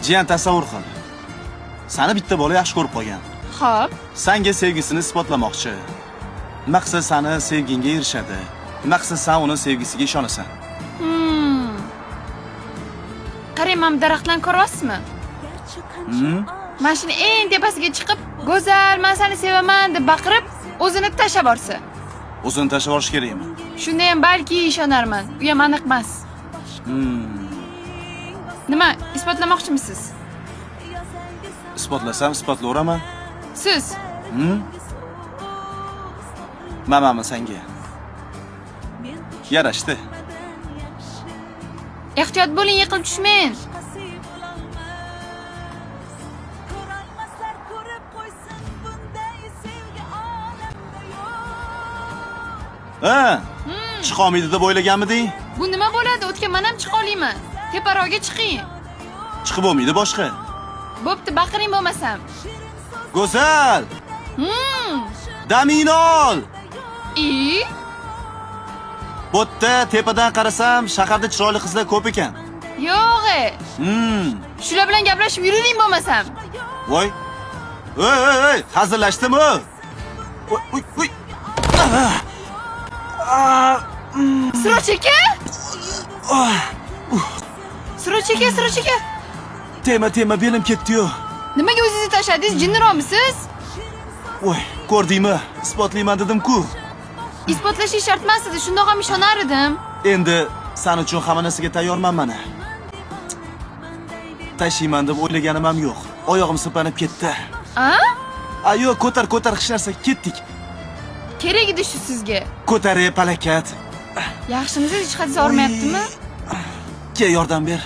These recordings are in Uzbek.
Jiyan tasavvur qil. Seni bitta bola yaxshi ko'rib qolgan. Xo'p. Senga sevgisini isbotlamoqchi. Maqsad seni sevgingga erishadi. Maqsad sen uni sevgisiga ishonasan. Qarang, mana daraxtlarni ko'ryapsizmi? Mana shuni eng tepasiga chiqib, "Go'zal, men seni sevaman" deb baqirib, o'zini tashlab borsa. O'zini tashlab olish kerakmi? Shunda ham balki ishonarman. U ham aniq emas. Nima, isbotlamoqchimisiz? Isbotlasam isbotlayveraman. Siz? Mamami senga. Yarashdi. Ehtiyot bo'ling, yiqilib tushmang. Ha? Chiqa olmaydi deb o'ylaganmiding? Bu nima bo'ladi? O'tgan men ham chiqa olayman. Teparoqga chiqing. Chiqib bo'lmaydi boshqa. Bo'pti, baqiring bo'lmasam. Go'zal! Damingni ol! Bu yerda tepadan qarasam, shaharda chiroyli qizlar ko'p ekan. Yo'q. Shular bilan gaplashib yuring bo'lmasam. Voy. Ey, hazırlaşdimi? Oy. Srocheka? Srocheka. Tema belim ketdi-yu. Nimaga o'zingizni tashladingiz? Jinniroqmisiz? Voy, ko'rdingmi? Isbotlayman dedim-ku. Isbotlashi shart emas edi, shundoq ham ishonar edim. Endi sen uchun hamma narsaga tayyorman mana. Tashiyman deb o'ylaganim ham yo'q. Oyog'im sirpanib ketdi. Yo'q, ko'tar hech narsa, ketdik. Kerak edi shu sizga. Ko'tarib palakat. Yaxshimisiz, hech qanday og'rimayaptimi? Ke yordam ber.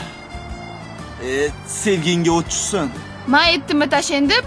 Sevgingga o't tushsin. Men aytdimmi tashlang deb?